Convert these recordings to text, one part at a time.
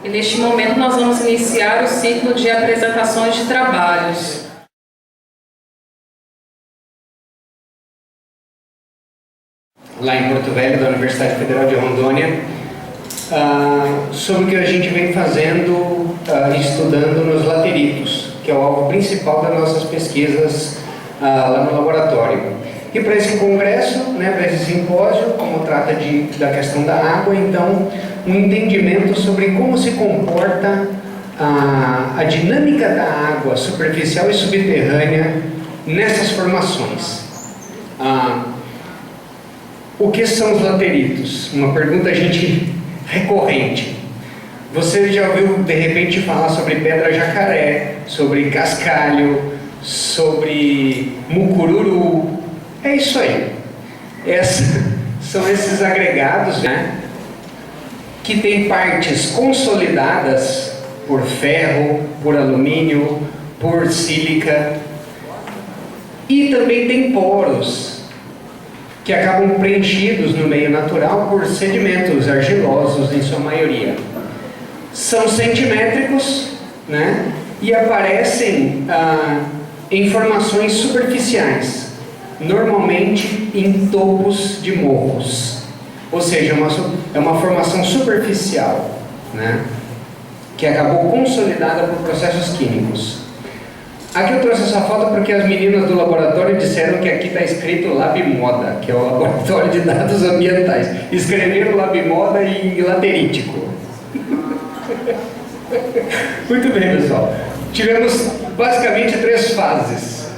E neste momento nós vamos iniciar o ciclo de apresentações de trabalhos. Lá em Porto Velho, da Universidade Federal de Rondônia, sobre o que a gente vem fazendo, estudando nos lateritos, que é o alvo principal das nossas pesquisas lá no laboratório. E para esse congresso, para esse simpósio, como trata da questão da água, então, um entendimento sobre como se comporta a dinâmica da água superficial e subterrânea nessas formações. O que são os lateritos? Uma pergunta, recorrente. Você já ouviu, de repente, falar sobre pedra jacaré, sobre cascalho, sobre mucururu? É isso aí. São esses agregados, que têm partes consolidadas por ferro, por alumínio, por sílica, e também tem poros que acabam preenchidos no meio natural por sedimentos argilosos, em sua maioria. São centimétricos, e aparecem em formações superficiais, normalmente em topos de morros, ou seja, é uma formação superficial, que acabou consolidada por processos químicos. Aqui eu trouxe essa foto porque as meninas do laboratório disseram que aqui está escrito LabModa, que é o Laboratório de Dados Ambientais. Escreveram LabModa em laterítico. Muito bem, pessoal. Tivemos basicamente 3 fases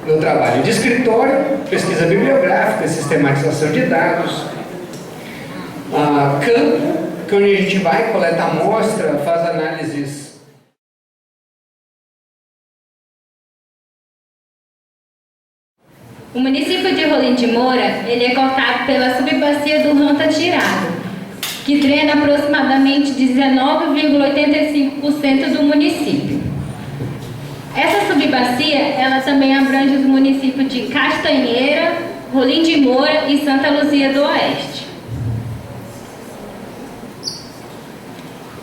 no trabalho: de escritório, pesquisa bibliográfica, sistematização de dados, campo, que é onde a gente vai, coleta amostra, faz análises. O município de Rolim de Moura, ele é cortado pela subbacia do Ranta Tirado, que drena aproximadamente 19,85% do município. Essa subbacia, ela também abrange os municípios de Castanheira, Rolim de Moura e Santa Luzia do Oeste.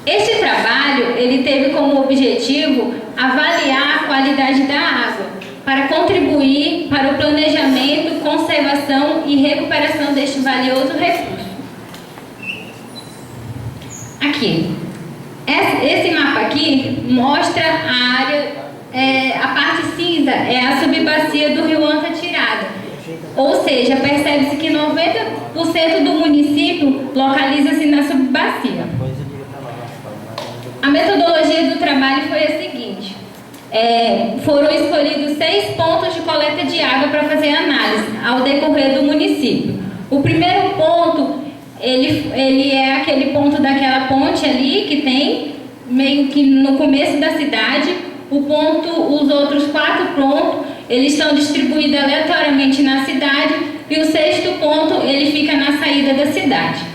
Este trabalho, ele teve como objetivo avaliar a qualidade da água, para contribuir para o planejamento, conservação e recuperação deste valioso recurso. Aqui, esse mapa aqui mostra a área, a parte cinza é a subbacia do rio Anta Tirada, ou seja, percebe-se que 90% do município localiza-se na subbacia. A metodologia do trabalho foi a seguinte: foram escolhidos 6 pontos de coleta de água para fazer análise ao decorrer do município. O primeiro ponto, ele é aquele ponto daquela ponte ali que tem meio que no começo da cidade. Os outros 4 pontos, eles estão distribuídos aleatoriamente na cidade, e o 6º ponto, ele fica na saída da cidade.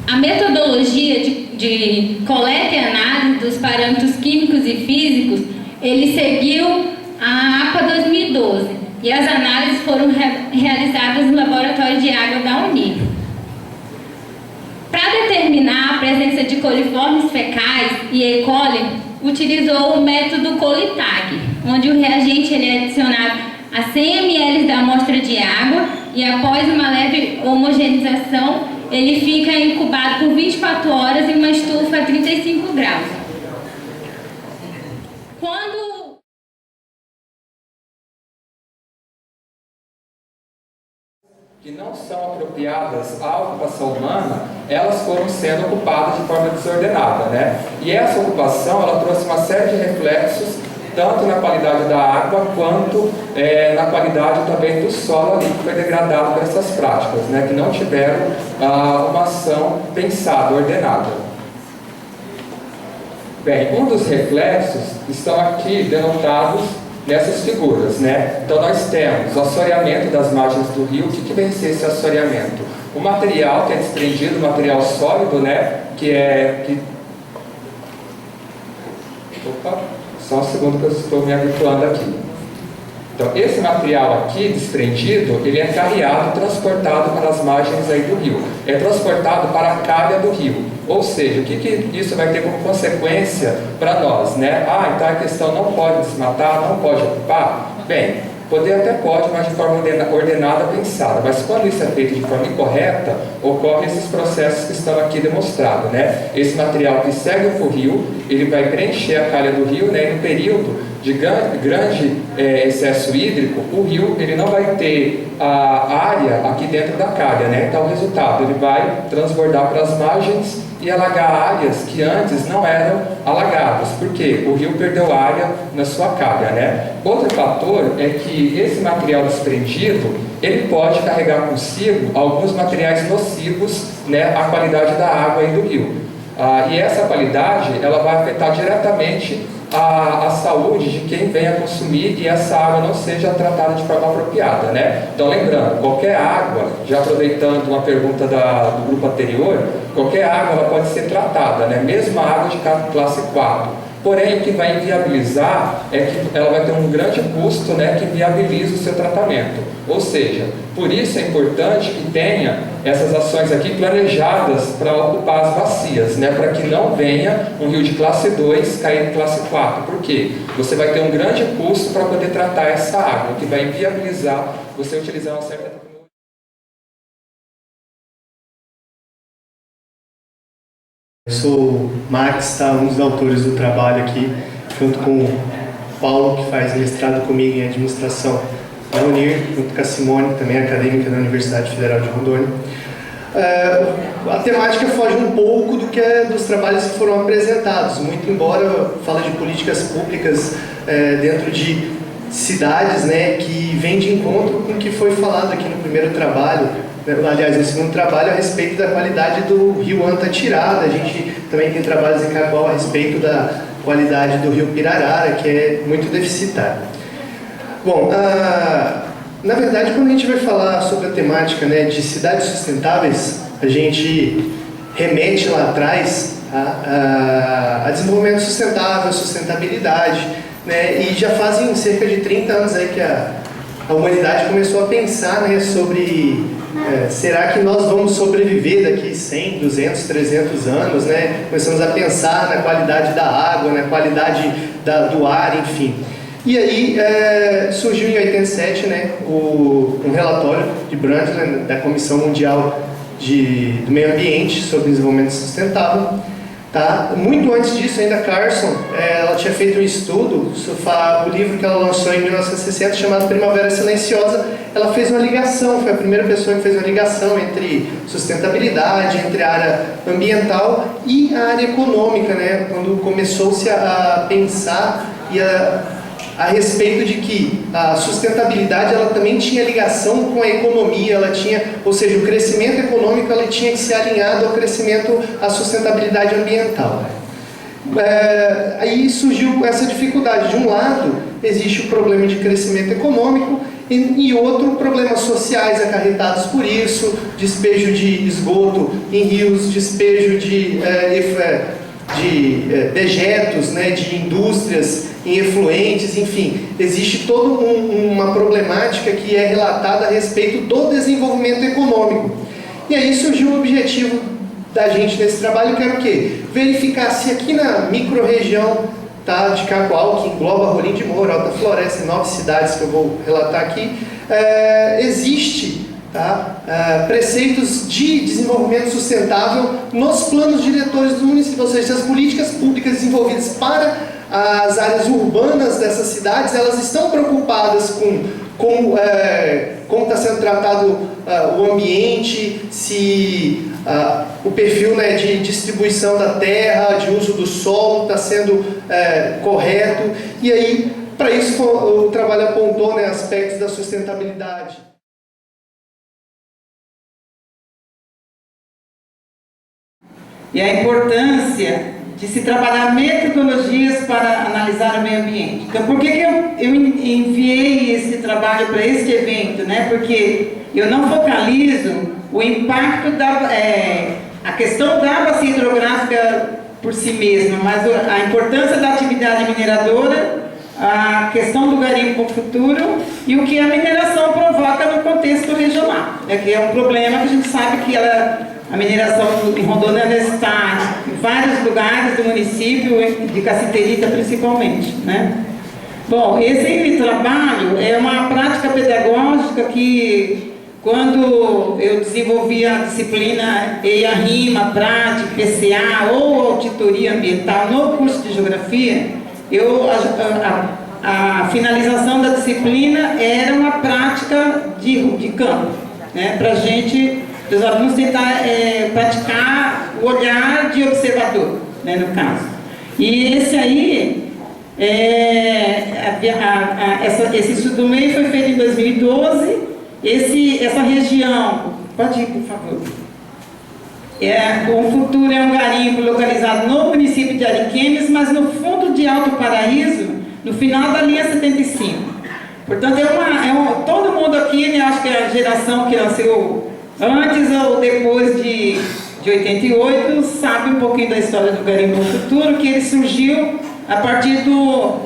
A metodologia de coleta e análise dos parâmetros químicos e físicos, ele seguiu a APA 2012, e as análises foram realizadas no Laboratório de Água da Unip. Para determinar a presença de coliformes fecais e E. coli, utilizou o método Colitag, onde o reagente ele é adicionado a 100 ml da amostra de água, e após uma leve homogeneização, ele fica incubado por 24 horas em uma estufa a 35 graus. Que não são apropriadas à ocupação humana, elas foram sendo ocupadas de forma desordenada, E essa ocupação, ela trouxe uma série de reflexos, tanto na qualidade da água, quanto na qualidade também do solo ali, que foi degradado por essas práticas, que não tiveram uma ação pensada, ordenada. Bem, um dos reflexos estão aqui denotados nessas figuras, Então nós temos o assoreamento das margens do rio. O que vem ser esse assoreamento? O material que é desprendido, o material sólido, Opa, só um segundo que eu estou me habituando aqui. Então, esse material aqui, desprendido, ele é carreado, transportado para as margens aí do rio. É transportado para a calha do rio. Ou seja, o que isso vai ter como consequência para nós, né? Então a questão não pode desmatar, não pode ocupar? Bem, poder até pode, mas de forma ordenada, pensada. Mas quando isso é feito de forma incorreta, ocorrem esses processos que estão aqui demonstrados, né? Esse material que segue o rio, ele vai preencher a calha do rio, né? E no período de grande excesso hídrico, o rio ele não vai ter a área aqui dentro da calha, né? Então o resultado, ele vai transbordar para as margens e alagar áreas que antes não eram alagadas, porque o rio perdeu área na sua calha, né? Outro fator é que esse material desprendido, ele pode carregar consigo alguns materiais nocivos, né, à qualidade da água aí do rio. E essa qualidade, ela vai afetar diretamente a saúde de quem venha consumir e essa água não seja tratada de forma apropriada, né? Então, lembrando, qualquer água, já aproveitando uma pergunta do grupo anterior, qualquer água ela pode ser tratada, né? Mesmo a água de classe 4. Porém, o que vai inviabilizar é que ela vai ter um grande custo, né, que viabiliza o seu tratamento. Ou seja, por isso é importante que tenha essas ações aqui planejadas para ocupar as bacias, né, para que não venha um rio de classe 2 cair em classe 4. Por quê? Você vai ter um grande custo para poder tratar essa água, que vai inviabilizar você utilizar uma certa tecnologia. Eu sou o Max, um dos autores do trabalho aqui, junto com o Paulo, que faz mestrado comigo em administração da Unir, junto com a Simone, também acadêmica da Universidade Federal de Rondônia. A temática foge um pouco dos trabalhos que foram apresentados, muito embora fala de políticas públicas dentro de cidades, né, que vem de encontro com o que foi falado aqui no primeiro trabalho. Aliás, no segundo trabalho a respeito da qualidade do rio Anta Tirada. A gente também tem trabalhos em Cacoal a respeito da qualidade do rio Pirarara, que é muito deficitário. Bom, na verdade, quando a gente vai falar sobre a temática, né, de cidades sustentáveis, a gente remete lá atrás a desenvolvimento sustentável, sustentabilidade, né, e já fazem cerca de 30 anos aí que a humanidade começou a pensar, né, sobre será que nós vamos sobreviver daqui 100, 200, 300 anos, né? Começamos a pensar na qualidade da água, na qualidade do ar, enfim. E aí surgiu em 87, né, um relatório de Brundtland, da Comissão Mundial do Meio Ambiente sobre Desenvolvimento Sustentável. Muito antes disso, ainda Carson, ela tinha feito um estudo, o livro que ela lançou em 1960, chamado Primavera Silenciosa. Ela fez uma ligação, foi a primeira pessoa que fez uma ligação entre sustentabilidade, entre a área ambiental e a área econômica, né? Quando começou-se a pensar a respeito de que a sustentabilidade ela também tinha ligação com a economia, ou seja, o crescimento econômico ela tinha que ser alinhado ao crescimento, à sustentabilidade ambiental. Aí surgiu essa dificuldade. De um lado, existe o problema de crescimento econômico e outro, problemas sociais acarretados por isso, despejo de esgoto em rios, despejo de dejetos, né, de indústrias em efluentes, enfim, existe toda uma problemática que é relatada a respeito do desenvolvimento econômico. E aí surgiu o objetivo da gente nesse trabalho, que era o quê? Verificar se aqui na micro-região de Cacoal, que engloba Rolim de Moura, Alta Floresta e 9 cidades que eu vou relatar aqui, existe preceitos de desenvolvimento sustentável nos planos diretores do município, ou seja, as políticas públicas desenvolvidas para as áreas urbanas dessas cidades, elas estão preocupadas com como está sendo tratado o ambiente, se o perfil, né, de distribuição da terra, de uso do solo está sendo correto. E aí, para isso, o trabalho apontou, né, aspectos da sustentabilidade. E a importância de se trabalhar metodologias para analisar o meio ambiente. Então, por que eu enviei esse trabalho para este evento, né? Porque eu não focalizo o impacto a questão da bacia hidrográfica por si mesma, mas a importância da atividade mineradora a questão do garimpo para o futuro e o que a mineração provoca no contexto regional. Que é um problema que a gente sabe que a mineração em Rondônia está em vários lugares do município, de Cassiterita principalmente, né? Bom, esse trabalho é uma prática pedagógica que, quando eu desenvolvi a disciplina EIA-RIMA, prática, PCA ou auditoria ambiental no curso de Geografia, a finalização da disciplina era uma prática de campo, né, para a gente, os alunos tentar praticar o olhar de observador, né, no caso. E esse aí, esse estudo do MEI foi feito em 2012. Essa região, pode ir, por favor. O futuro é um garimpo localizado no município de Ariquemes, mas no fundo de Alto Paraíso, no final da linha 75. Portanto, todo mundo aqui, né, acho que é a geração que nasceu antes ou depois de 88, sabe um pouquinho da história do garimpo no futuro, que ele surgiu a partir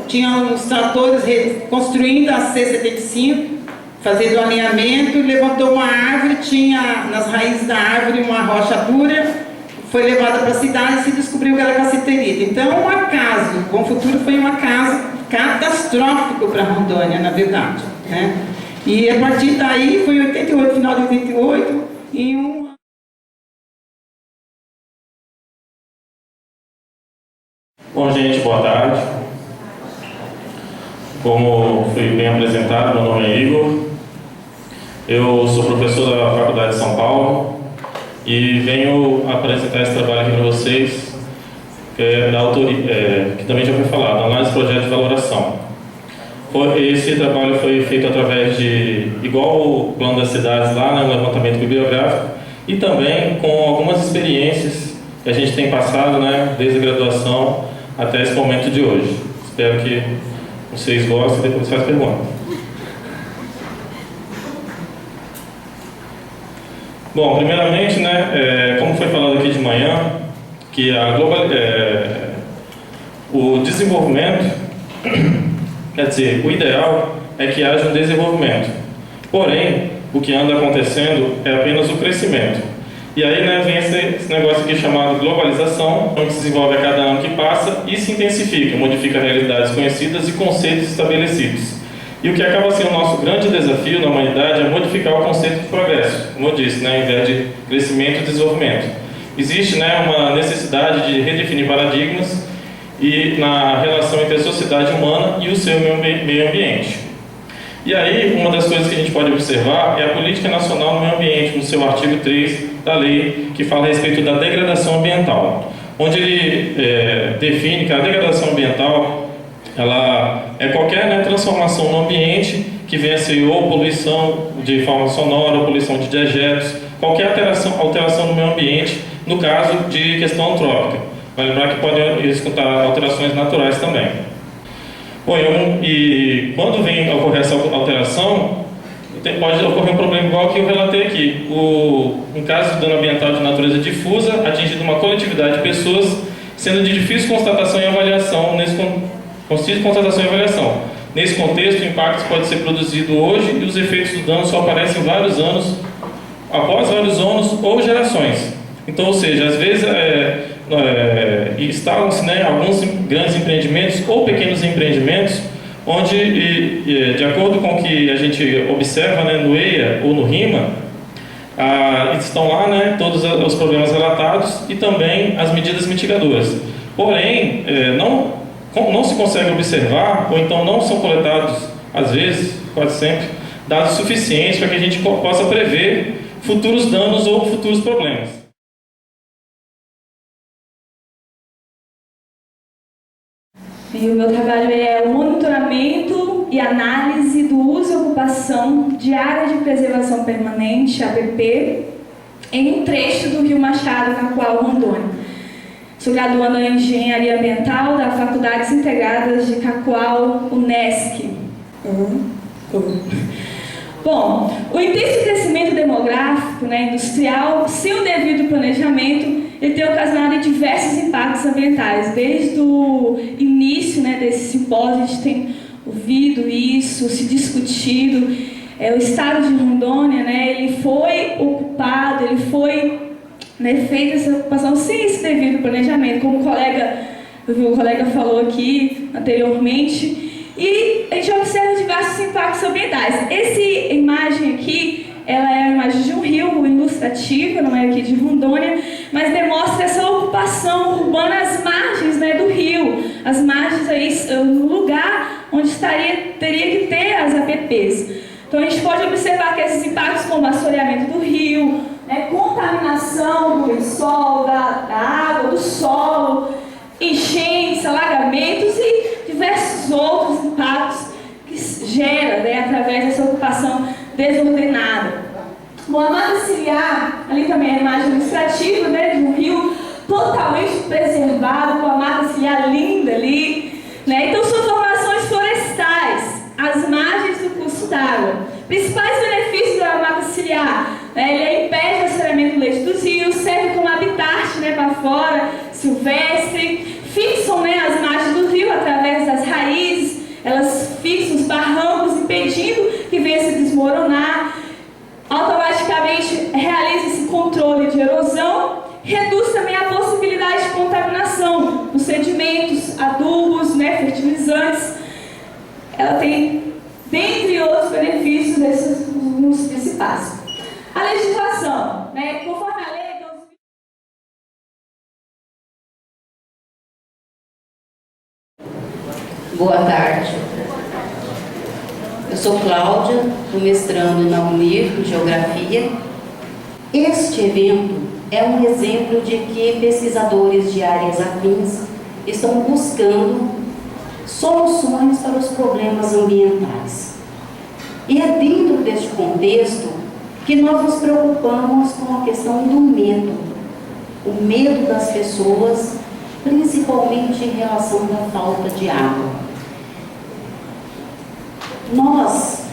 tinha os tratores construindo a C-75, fazendo o alinhamento, levantou uma árvore, tinha nas raízes da árvore uma rocha dura, foi levada para a cidade e se descobriu que era cassiterita. Então, um acaso, Bom Futuro foi um acaso catastrófico para Rondônia, na verdade, né? E a partir daí, foi em 88, final de 88, em um... Bom, gente, boa tarde. Como foi bem apresentado, meu nome é Igor. Eu sou professor da Faculdade de São Paulo e venho apresentar esse trabalho aqui para vocês, da autoria, que também já foi falado, análise de projeto de valoração. Esse trabalho foi feito através de, igual o plano das cidades lá, né, um levantamento bibliográfico, e também com algumas experiências que a gente tem passado, né, desde a graduação até esse momento de hoje. Espero que vocês gostem e depois faz pergunta. Bom, primeiramente, né, como foi falado aqui de manhã, que o desenvolvimento, quer dizer, o ideal é que haja um desenvolvimento. Porém, o que anda acontecendo é apenas o crescimento. E aí, né, vem esse negócio aqui chamado globalização, onde se desenvolve a cada ano que passa e se intensifica, modifica realidades conhecidas e conceitos estabelecidos. E o que acaba sendo o nosso grande desafio na humanidade é modificar o conceito de progresso, como eu disse, né, ao invés de crescimento e desenvolvimento. Existe, né, uma necessidade de redefinir paradigmas e na relação entre a sociedade humana e o seu meio ambiente. E aí, uma das coisas que a gente pode observar é a Política Nacional do Meio Ambiente, no seu artigo 3 da lei, que fala a respeito da degradação ambiental, onde ele define que a degradação ambiental ela é qualquer, né, transformação no ambiente que venha a ser ou poluição de forma sonora, ou poluição de dejetos, qualquer alteração no meio ambiente, no caso de questão antrópica. Vai lembrar que podem escutar alterações naturais também. Bom, e quando vem ocorrer essa alteração, pode ocorrer um problema igual que eu relatei aqui. Um caso de dano ambiental de natureza difusa, atingindo uma coletividade de pessoas, sendo de difícil constatação e avaliação. Nesse contexto, o impacto pode ser produzido hoje e os efeitos do dano só aparecem após vários anos ou gerações. Então, ou seja, às vezes instalam-se, né, alguns grandes empreendimentos ou pequenos empreendimentos onde, de acordo com o que a gente observa, né, no EIA ou no RIMA, estão lá, né, todos os problemas relatados e também as medidas mitigadoras. Porém, não se consegue observar, ou então não são coletados, às vezes, quase sempre, dados suficientes para que a gente possa prever futuros danos ou futuros problemas. E o meu trabalho é o monitoramento e análise do uso e ocupação de área de preservação permanente, APP, em um trecho do Rio Machado, Cacoal, Rondônia. Sou graduanda em Engenharia Ambiental da Faculdades Integradas de Cacoal, Unesc. Bom, o intenso crescimento demográfico, né, industrial, sem o devido planejamento, ele tem ocasionado diversos impactos ambientais. Desde o início, né, desse simpósio, a gente tem ouvido isso, se discutido. O estado de Rondônia, né, ele foi ocupado, ele foi, né, feita essa ocupação sem esse devido planejamento, como o colega falou aqui anteriormente. E a gente observa diversos impactos ambientais. Essa imagem aqui, ela é a imagem de um rio ilustrativa, não é aqui de Rondônia, mas demonstra essa ocupação urbana às margens, né, do rio, as margens aí, no lugar onde teria que ter as APPs. Então a gente pode observar que esses impactos como assoreamento do rio, né, contaminação do sol, da água, do solo, enchentes, alagamentos e diversos outros impactos que gera, né, através dessa ocupação desordenada. Bom, a mata ciliar, ali também é a imagem ilustrativa, né, de um rio totalmente preservado, com a mata ciliar linda ali, né? Então são formações florestais, às margens do curso d'água. Principais benefícios da mata ciliar, né, ele impede o assoreamento do leito dos rios, serve como habitat, né, para fora, silvestre, fixam, né, as margens do rio através das raízes, elas fixam os barrancos, impedindo que venha se desmoronar. Automaticamente realiza esse controle de erosão, reduz também a possibilidade de contaminação dos sedimentos, adubos, né, fertilizantes. Ela tem, dentre outros benefícios, esses os principais. A legislação, né, conforme a lei... Boa tarde. Eu sou Cláudia, estou mestrando na Unir em Geografia. Este evento é um exemplo de que pesquisadores de áreas afins estão buscando soluções para os problemas ambientais. E é dentro deste contexto que nós nos preocupamos com a questão do medo. O medo das pessoas, principalmente em relação à falta de água. Nós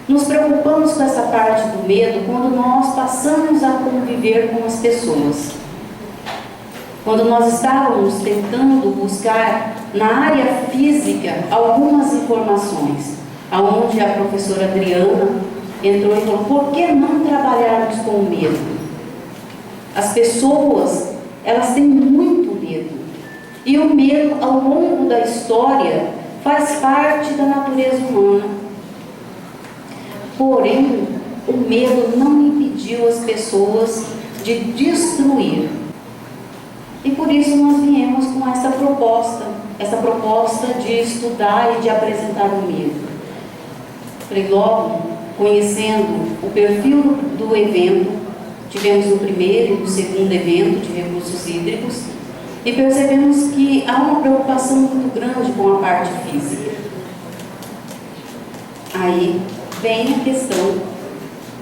nos preocupamos com essa parte do medo quando nós passamos a conviver com as pessoas. Quando nós estávamos tentando buscar na área física algumas informações, aonde a professora Adriana entrou e falou: por que não trabalharmos com o medo? As pessoas, elas têm muito medo. E o medo, ao longo da história, faz parte da natureza humana. Porém, o medo não impediu as pessoas de destruir. E por isso nós viemos com essa proposta de estudar e de apresentar o medo. Falei, logo, conhecendo o perfil do evento, tivemos o primeiro e o segundo evento de recursos hídricos, e percebemos que há uma preocupação muito grande com a parte física. Aí vem a questão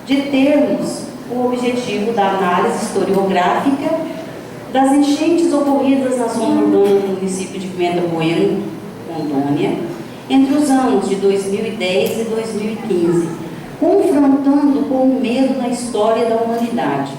de termos o objetivo da análise historiográfica das enchentes ocorridas na zona urbana do município de Pimenta Bueno, Rondônia, entre os anos de 2010 e 2015, confrontando com o medo na história da humanidade.